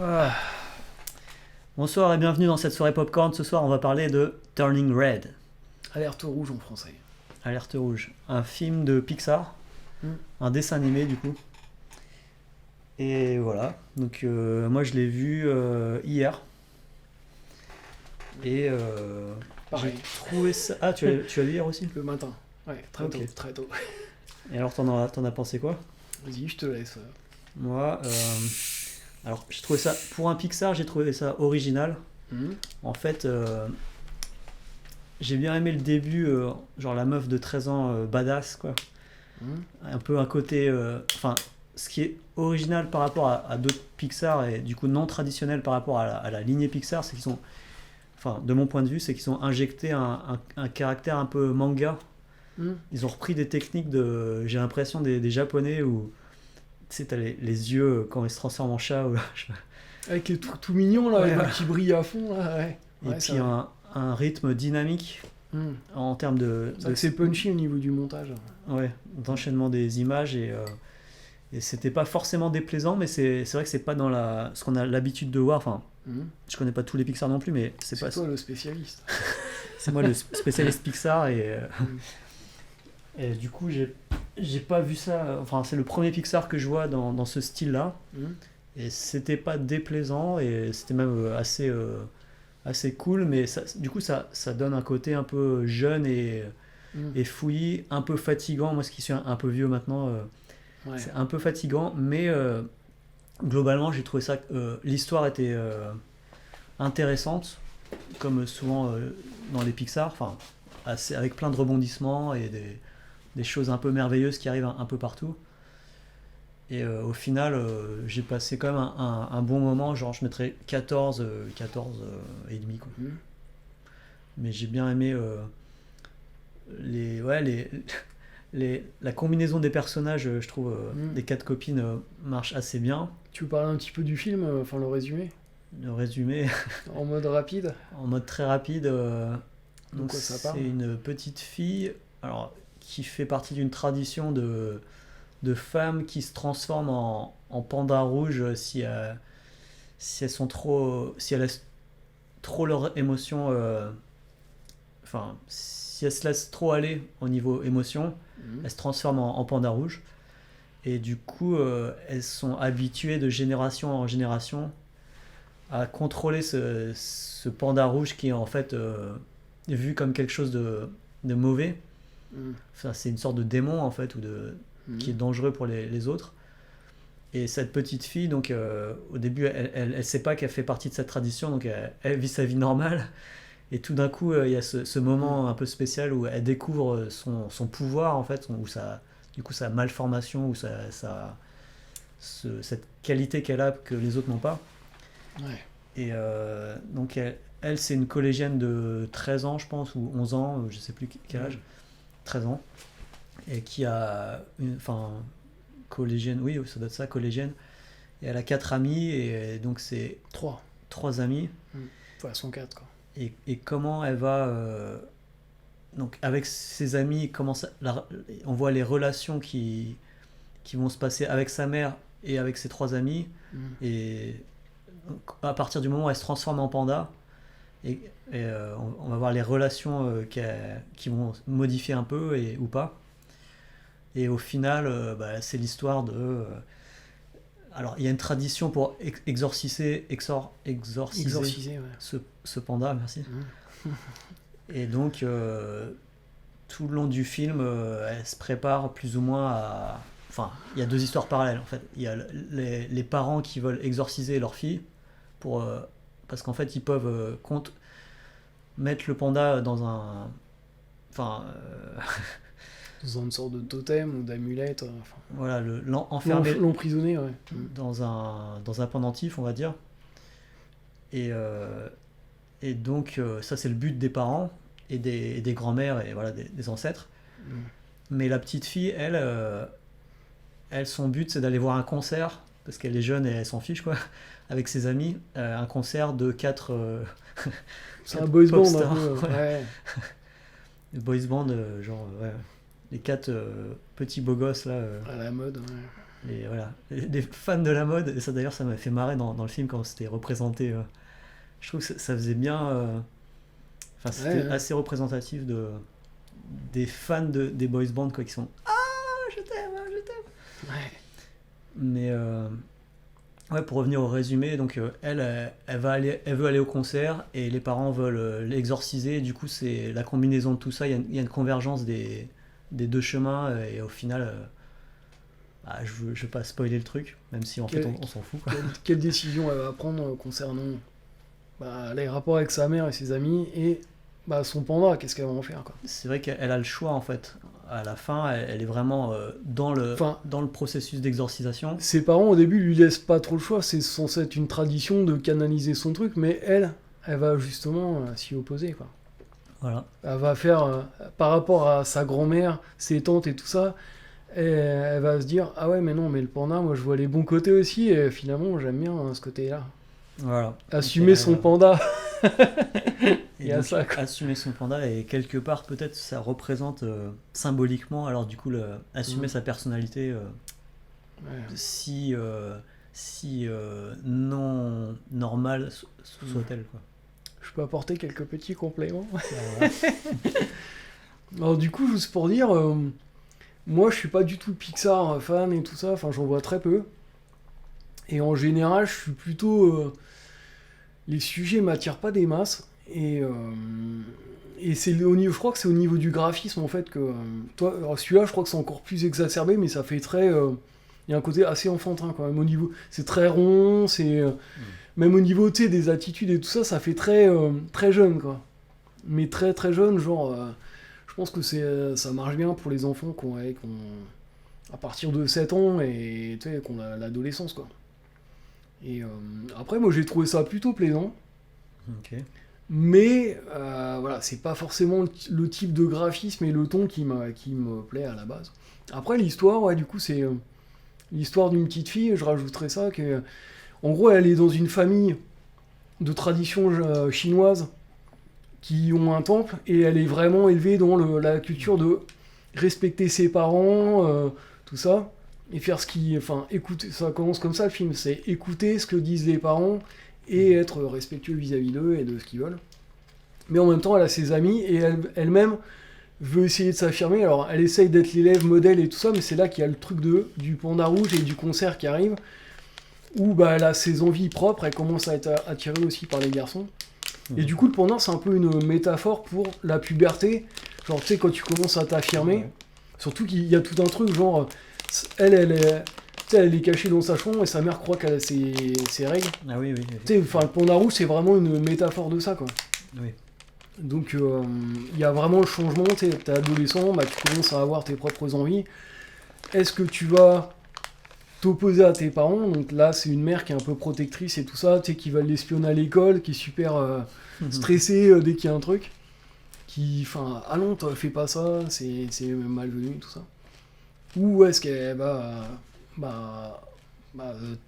Ah. Bonsoir et bienvenue dans cette soirée popcorn. Ce soir, on va parler de Turning Red, Alerte rouge en français. Alerte rouge, un film de Pixar, Hmm. un dessin animé du coup. Et voilà, donc moi je l'ai vu hier et j'ai Pareil, trouvé ça. Ah, tu as vu hier aussi? le matin. Ouais, très Ok. tôt, très tôt. Et alors, t'en as pensé quoi? Vas-y, je te laisse. Moi, alors j'ai trouvé ça, pour un Pixar, j'ai trouvé ça original. Hmm. En fait, j'ai bien aimé le début, genre la meuf de 13 ans badass quoi. Hmm. Un peu un côté. Enfin, ce qui est original par rapport à d'autres Pixar et du coup non traditionnel par rapport à la lignée Pixar, c'est qu'ils sont. Enfin, de mon point de vue, c'est qu'ils ont injecté un caractère un peu manga. Hmm. Ils ont repris des techniques de. J'ai l'impression des Japonais où. Tu sais, t'as les yeux quand ils se transforment en chat. Avec les tout mignon là, Ouais, les ouais. qui brillent à fond là, ouais. Et Ouais, c'est puis vrai. un rythme dynamique Hmm. en termes C'est vrai que c'est punchy au niveau du montage. ouais, d'enchaînement des images et c'était pas forcément déplaisant, mais c'est vrai que c'est pas dans ce qu'on a l'habitude de voir. Enfin, Hmm. je connais pas tous les Pixar non plus, mais c'est C'est pas toi le spécialiste. c'est moi le spécialiste Pixar Hmm. et du coup j'ai pas vu ça. Enfin, c'est le premier Pixar que je vois dans ce style-là Hmm. et c'était pas déplaisant et c'était même assez cool, mais du coup ça donne un côté un peu jeune Hmm. et fouillis, un peu fatigant. Moi, ce qui suis un peu vieux maintenant. Ouais. C'est un peu fatigant, mais globalement, j'ai trouvé ça. L'histoire était intéressante, comme souvent dans les Pixar, enfin, avec plein de rebondissements et des choses un peu merveilleuses qui arrivent un peu partout. Et au final, j'ai passé quand même un bon moment, genre je mettrais 14 et demi, quoi. Hmm. Mais j'ai bien aimé ouais, la combinaison des personnages, je trouve, Hmm. des quatre copines marche assez bien. Tu veux parler un petit peu du film, enfin le résumé, Le résumé, en mode rapide. en mode très rapide, De donc quoi ça c'est parle? une petite fille alors, qui fait partie d'une tradition de femmes qui se transforment en panda rouge si elles sont trop. Si elles laissent trop leurs émotions. Enfin, si elles se laissent trop aller au niveau émotion, Hmm. elles se transforment en panda rouge. Et du coup, elles sont habituées de génération en génération à contrôler ce panda rouge qui est en fait vu comme quelque chose de mauvais. Hmm. Enfin, c'est une sorte de démon en fait, Hmm. qui est dangereux pour les autres. Et cette petite fille, donc au début, elle sait pas qu'elle fait partie de cette tradition, donc elle vit sa vie normale. Et tout d'un coup, il y a ce Hmm. moment un peu spécial où elle découvre son pouvoir en fait, ou du coup sa malformation, ou cette qualité qu'elle a que les autres n'ont pas. Ouais. Et donc elle, c'est une collégienne de 13 ans, je pense, ou 11 ans, je sais plus quel âge, Hmm. 13 ans, et qui a enfin, collégienne, oui, ça doit être ça, collégienne. Et elle a quatre amis, et donc c'est 3. trois amis. Enfin, son 4 quoi. Et comment elle va. Donc, avec ses amis, on voit les relations qui vont se passer avec sa mère et avec ses trois amis. Hmm. Et à partir du moment où elle se transforme en panda, et, on va voir les relations qui vont modifier un peu ou pas. Et au final, c'est l'histoire de. Alors, il y a une tradition pour exorciser Exorcisé, ouais. ce panda, merci. Hmm. Et donc, tout le long du film, elle se prépare plus ou moins à. Enfin, il y a deux histoires parallèles en fait. Il y a les parents qui veulent exorciser leur fille pour, parce qu'en fait, ils peuvent mettre le panda dans un. Enfin, Dans une sorte de totem ou d'amulette. Enfin, voilà, enfermer l'emprisonner, ouais. Hmm. dans un pendentif, on va dire. Et, donc, ça, c'est le but des parents et des grands-mères et voilà, des ancêtres. Hmm. Mais la petite fille, elle, son but, c'est d'aller voir un concert, parce qu'elle est jeune et elle s'en fiche, quoi, avec ses amis. Un concert de quatre C'est un boys pop band un stars. peu. Ouais. Ouais. Les boys band, genre, ouais. Les quatre petits beaux gosses, là. À la mode, ouais. Et voilà, des fans de la mode, et ça d'ailleurs ça m'a fait marrer dans le film quand c'était représenté. Je trouve que ça faisait bien. Enfin, c'était Ouais. assez représentatif des fans des boys bands quoi, qui sont ah je t'aime, ah, je t'aime. Ouais. Mais ouais, pour revenir au résumé, donc elle veut aller au concert et les parents veulent l'exorciser. Et du coup, c'est la combinaison de tout ça. Il y a une convergence des deux chemins et au final, je vais pas spoiler le truc, même si en fait Quelle, on s'en fout. Quoi. quelle décision elle va prendre concernant les rapports avec sa mère et ses amis et son panda, qu'est-ce qu'elle va en faire quoi. C'est vrai qu'elle a le choix en fait. À la fin, elle est vraiment Enfin, dans le processus d'exorcisation. ses parents au début lui laissent pas trop le choix, c'est censé être une tradition de canaliser son truc, mais elle va justement s'y opposer quoi. Voilà. Elle va faire par rapport à sa grand-mère, ses tantes et tout ça, et elle va se dire ah ouais mais non mais le panda moi je vois les bons côtés aussi et finalement j'aime bien ce côté-là. Voilà. Assumer Donc, son panda. Et Il y a donc, ça, quoi. assumer son panda, et quelque part, peut-être, ça représente symboliquement, alors du coup, assumer sa personnalité, Ouais. si non normale soit-elle. Quoi. Je peux apporter quelques petits compléments. Voilà. Alors du coup, juste pour dire, moi je suis pas du tout Pixar fan et tout ça, enfin j'en vois très peu. Et en général, je suis plutôt... les sujets m'attirent pas des masses. Et c'est au niveau, je crois que c'est au niveau du graphisme en fait que... toi, alors celui-là, je crois que c'est encore plus exacerbé, mais ça fait très... il y a un côté assez enfantin quand même au niveau... C'est très rond, c'est... même au niveau, tu sais, des attitudes et tout ça, ça fait très jeune quoi. Mais très très jeune, genre... je pense que ça marche bien pour les enfants à partir de 7 ans et tu sais, qu'on a l'adolescence quoi. Et après, moi j'ai trouvé ça plutôt plaisant, Ok. mais voilà, c'est pas forcément le type de graphisme et le ton qui me plaît à la base. Après, l'histoire, ouais, du coup, c'est l'histoire d'une petite fille, je rajouterais ça, que en gros, elle est dans une famille de tradition chinoise qui ont un temple et elle est vraiment élevée dans la culture de respecter ses parents, tout ça, et faire ce qui... Enfin, écouter, ça commence comme ça le film, c'est écouter ce que disent les parents et être respectueux vis-à-vis d'eux et de ce qu'ils veulent. Mais en même temps, elle a ses amis et elle-même veut essayer de s'affirmer. Alors, elle essaye d'être l'élève modèle et tout ça, mais c'est là qu'il y a le truc du panda rouge et du concert qui arrive, où elle a ses envies propres, elle commence à être attirée aussi par les garçons. Et du coup, le panda, c'est un peu une métaphore pour la puberté. Genre, tu sais, quand tu commences à t'affirmer, Ouais. surtout qu'il y a tout un truc, genre, elle est, tu sais, elle est cachée dans sa chambre et sa mère croit qu'elle a ses règles. Ah oui, oui. Tu sais, enfin, le panda rouge, c'est vraiment une métaphore de ça, quoi. Oui. Donc, il y a vraiment le changement, tu sais, t'es adolescent, tu commences à avoir tes propres envies. Est-ce que tu vas t'opposer à tes parents? Donc là, c'est une mère qui est un peu protectrice et tout ça, tu sais, qui va l'espionner à l'école, qui est super stressée dès qu'il y a un truc. Enfin, ah non, fais pas ça, c'est malvenu, tout ça. Ou est-ce qu'elle va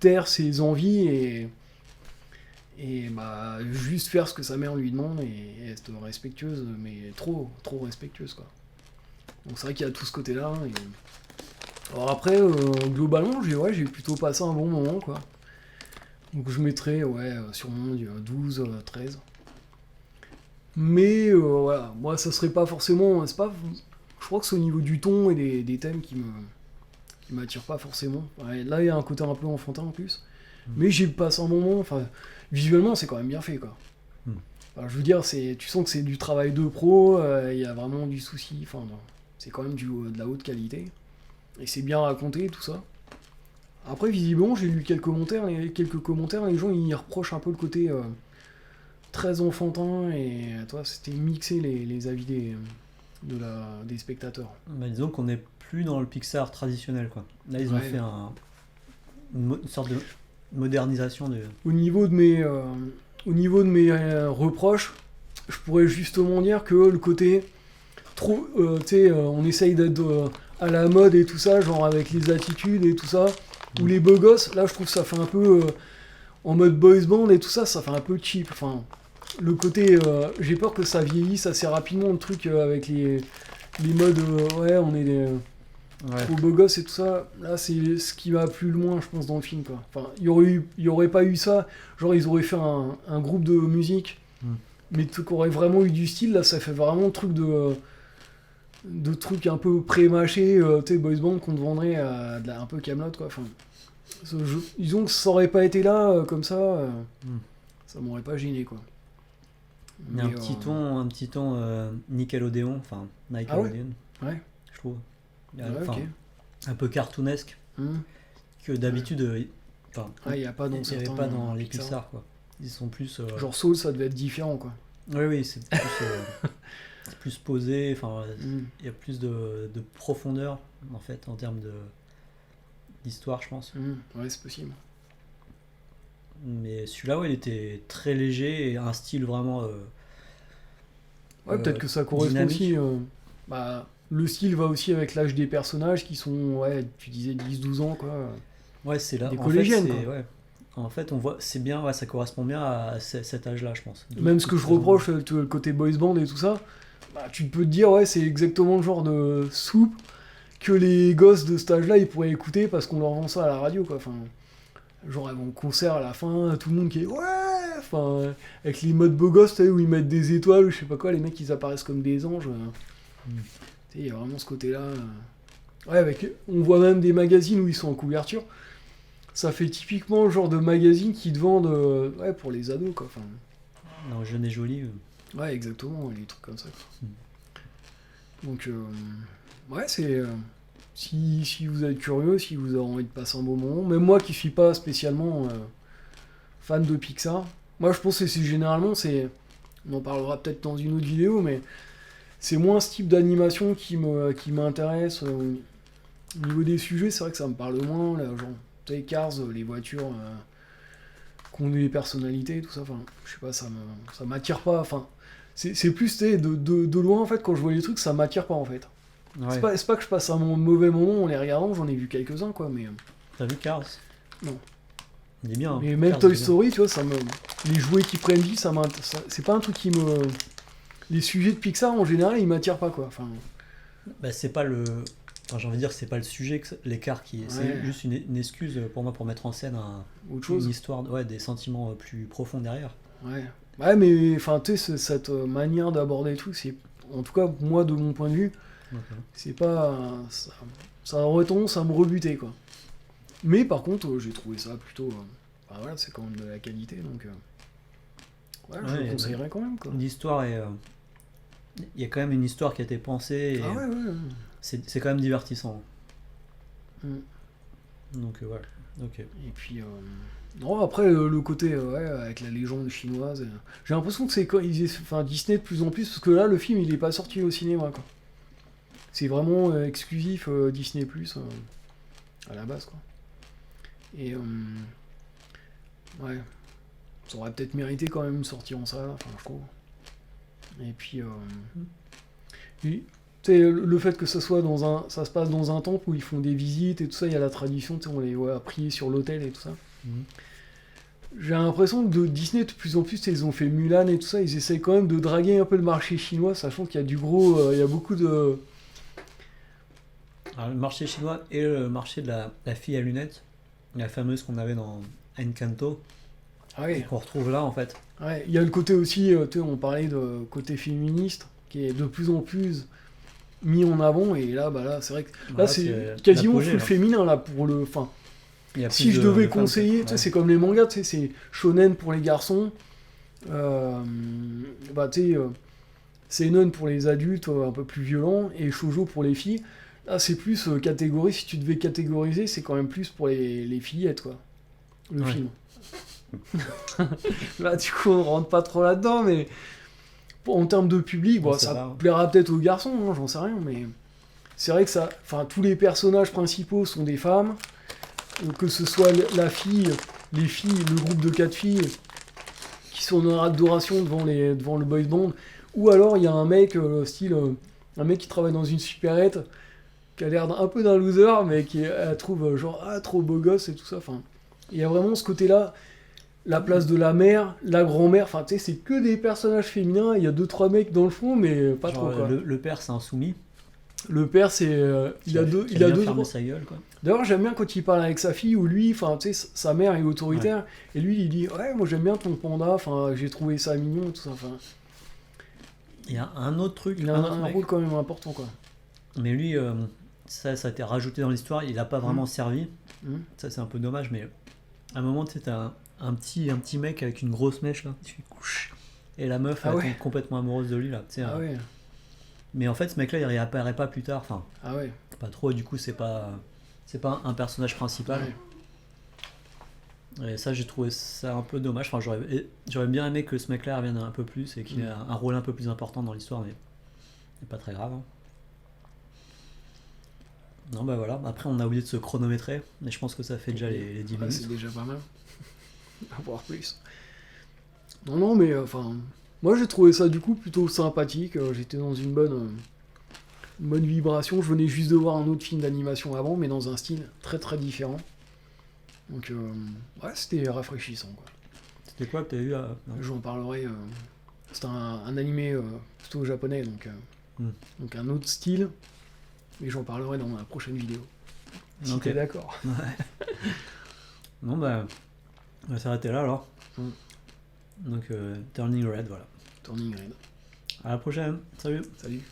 taire ses envies et juste faire ce que sa mère lui demande et être respectueuse, mais trop respectueuse, quoi. Donc c'est vrai qu'il y a tout ce côté-là. Alors après, globalement, j'ai plutôt passé un bon moment, quoi. Donc je mettrais, sûrement du 12, 13. Mais voilà, moi ça serait pas forcément... C'est pas, je crois que c'est au niveau du ton et des thèmes qui m'attirent pas forcément. Ouais, là, il y a un côté un peu enfantin en plus. Mais j'ai passé un moment... Enfin, visuellement, c'est quand même bien fait, quoi. Enfin, je veux dire, tu sens que c'est du travail de pro, il y a vraiment du souci. Enfin, non, c'est quand même de la haute qualité. Et c'est bien raconté, tout ça. Après, visiblement, j'ai lu quelques commentaires, les gens ils reprochent un peu le côté très enfantin, et toi, c'était mixé les avis des spectateurs. Bah, disons qu'on n'est plus dans le Pixar traditionnel, quoi. Là, ils ont Ouais. fait une sorte de modernisation de... Au niveau de mes reproches, je pourrais justement dire que le côté trop, tu sais, on essaye d'être à la mode et tout ça, genre avec les attitudes et tout ça, ou les beaux gosses, là je trouve que ça fait un peu en mode boys band et tout ça, ça fait un peu cheap. Enfin, le côté, j'ai peur que ça vieillisse assez rapidement, le truc avec les modes, ouais, on est Ouais. trop beau gosse et tout ça. Là, c'est ce qui va plus loin, je pense, dans le film, quoi. Enfin, il y aurait pas eu ça. Genre, ils auraient fait un groupe de musique, Mm. mais qui aurait vraiment eu du style. Là, ça fait vraiment le truc de trucs un peu pré-mâchés, tu sais, boys band qu'on te vendrait un peu Camelot, quoi. Enfin, disons que ça aurait pas été là, comme ça, Mm. ça m'aurait pas gêné, quoi. Il y a Mais, un petit ton Nickelodeon, enfin Nickelodeon, ouais. je trouve. Il y a, Ouais, enfin, ok. un peu cartoonesque, que d'habitude, enfin, Ah, il y a pas dans il n'y avait certains pas dans les Pixar. Pixar, quoi. Ils sont plus... Genre Soul, ça devait être différent, quoi. Oui, c'est plus, c'est plus posé, enfin, Mm. il y a plus de profondeur, en fait, en termes d'histoire, je pense. Ouais, c'est possible. Mais celui-là, ouais, il était très léger et un style vraiment... Ouais, peut-être que ça correspond dynamique. aussi. Bah, le style va aussi avec l'âge des personnages qui sont, ouais, tu disais 10-12 ans, quoi. Ouais, c'est là. Des En collégiennes, fait, quoi. ouais. En fait, on voit, c'est bien, ouais, ça correspond bien à cet âge-là, je pense. Même ce que je reproche, tu vois, le côté boys band et tout ça, bah, tu peux te dire, ouais, c'est exactement le genre de soupe que les gosses de cet âge-là, ils pourraient écouter parce qu'on leur vend ça à la radio, quoi. Enfin, genre, ils vont au concert à la fin, tout le monde qui est, ouais, enfin, avec les modes beau gosse, tu sais, où ils mettent des étoiles, ou je sais pas quoi, les mecs, ils apparaissent comme des anges. Tu sais, il y a vraiment ce côté-là. Ouais, on voit même des magazines où ils sont en couverture. Ça fait typiquement le genre de magazine qui te vendent, ouais, pour les ados, quoi. Enfin, Non, Jeune et Jolie. ouais, exactement, les trucs comme ça, quoi. Donc, ouais, c'est... si vous êtes curieux, si vous avez envie de passer un bon moment, même moi qui suis pas spécialement fan de Pixar, moi je pense que c'est généralement, on en parlera peut-être dans une autre vidéo, mais c'est moins ce type d'animation qui m'intéresse. Au niveau des sujets, c'est vrai que ça me parle moins, là, genre, tu sais, Cars, les voitures qui ont des personnalités, tout ça, enfin, je sais pas, ça m'attire pas, enfin, c'est plus, tu sais, de loin, en fait, quand je vois les trucs, ça m'attire pas, en fait. Ouais. C'est pas que je passe un mauvais moment en les regardant, j'en ai vu quelques-uns, quoi, mais... T'as vu Cars? Non. Il est bien. Hein. Mais même Cars, Toy il est bien. Story, tu vois, les jouets qui prennent vie, c'est pas un truc qui me... Les sujets de Pixar, en général, ils m'attirent pas, quoi, enfin... Bah, c'est pas le. Enfin, j'ai envie de dire, c'est pas le sujet, l'écart qui. C'est Ouais. juste une excuse pour moi pour mettre en scène Autre chose. une histoire, ouais, des sentiments plus profonds derrière. Ouais. Ouais, mais, enfin, tu sais, cette manière d'aborder le truc, c'est... En tout cas, moi, de mon point de vue, Donc, c'est pas... Ça aurait tendance à me rebuter, quoi. Mais par contre, j'ai trouvé ça plutôt... Bah voilà, c'est quand même de la qualité, donc... Ouais, je Ouais, le conseillerais quand même, quoi. l'histoire est. Il y a quand même une histoire qui a été pensée et Ah ouais, ouais. c'est quand même divertissant. Mm. Donc, voilà. Ok. Et puis... Non, après, le côté, ouais, avec la légende chinoise... j'ai l'impression que c'est quand enfin, Disney de plus en plus, parce que là, le film, il est pas sorti au cinéma, quoi. C'est vraiment exclusif Disney+, à la base, quoi. Et... ouais. Ça aurait peut-être mérité quand même une sortie en salle, enfin, je trouve. Et puis... tu sais, le fait que ça soit ça se passe dans un temple où ils font des visites et tout ça, il y a la tradition, tu sais, on les voit prier sur l'autel et tout ça. Mhm. J'ai l'impression que de Disney, de plus en plus, ils ont fait Mulan et tout ça, ils essayent quand même de draguer un peu le marché chinois, sachant qu'il y a du gros, il y a beaucoup de... Alors, le marché chinois et le marché de la fille à lunettes, la fameuse qu'on avait dans Encanto, Ah et ouais, qu'on retrouve là en fait. ouais, il y a le côté aussi, tu sais, on parlait de côté féministe, qui est de plus en plus mis en avant, et là, bah là, c'est vrai que Voilà, là, c'est c'est quasiment l'apogée, full là. féminin, là, pour le... Enfin, Il y a si plus je de devais femmes, conseiller, tu sais, ouais. c'est comme les mangas, tu sais, c'est shonen pour les garçons, bah tu sais, seinen pour les adultes un peu plus violents, et shoujo pour les filles. Là, c'est plus catégorie, si tu devais catégoriser, c'est quand même plus pour les fillettes, quoi, le Ouais. film. Là, du coup, on rentre pas trop là-dedans, mais en termes de public, bon, On sait ça pas. plaira peut-être aux garçons, hein, j'en sais rien, mais c'est vrai que ça, enfin, tous les personnages principaux sont des femmes, que ce soit la fille, les filles, le groupe de 4 filles qui sont en adoration devant le boys band, ou alors il y a un mec, un mec qui travaille dans une supérette, qui a l'air un peu d'un loser, mais elle trouve genre trop beau gosse et tout ça. Enfin, il y a vraiment ce côté-là, la place de la mère, la grand-mère. Enfin, tu sais, c'est que des personnages féminins. Il y a 2-3 mecs dans le fond, mais pas Genre, trop, quoi. le père c'est un soumis Le père, c'est. Il a deux. Qui Il a bien deux fermer droits. sa gueule, quoi. D'ailleurs, j'aime bien quand il parle avec sa fille, où lui, enfin, tu sais, sa mère est autoritaire, et lui, il dit, ouais, moi j'aime bien ton panda, enfin, j'ai trouvé ça mignon, et tout ça, enfin. Il y a un autre truc, Il a un autre un mec, rôle quand même important, quoi. mais lui, ça a été rajouté dans l'histoire, il a pas vraiment servi. Mhm. Ça, c'est un peu dommage, mais à un moment, tu sais, t'as un petit mec avec une grosse mèche, là, tu fais couche. Et la meuf, Ah elle ouais. tombe complètement amoureuse de lui, là. Tu sais, Ah ouais, mais en fait, ce mec-là, il réapparaît pas plus tard, enfin, ah ouais. pas trop, et du coup, c'est pas un personnage principal. Ouais. Et ça, j'ai trouvé ça un peu dommage. Enfin, j'aurais bien aimé que ce mec-là revienne un peu plus et qu'il ait un rôle un peu plus important dans l'histoire, mais c'est pas très grave, hein. Non, bah voilà. Après, on a oublié de se chronométrer, mais je pense que ça fait déjà les 10 Ouais, minutes. c'est déjà pas mal. À voir plus. Non, non, mais enfin. Moi, j'ai trouvé ça du coup plutôt sympathique. J'étais dans une bonne vibration. Je venais juste de voir un autre film d'animation avant, mais dans un style très très différent. Donc, ouais, c'était rafraîchissant, quoi. C'était quoi que t'as eu à... non. J'en parlerai. C'est un animé plutôt japonais, donc un autre style. Mais j'en parlerai dans ma prochaine vidéo. Si Ok. t'es d'accord. Non, bah, on va s'arrêter là alors. Mm. Donc, Turning Red, voilà. Turning Red. À la prochaine. Salut. Salut.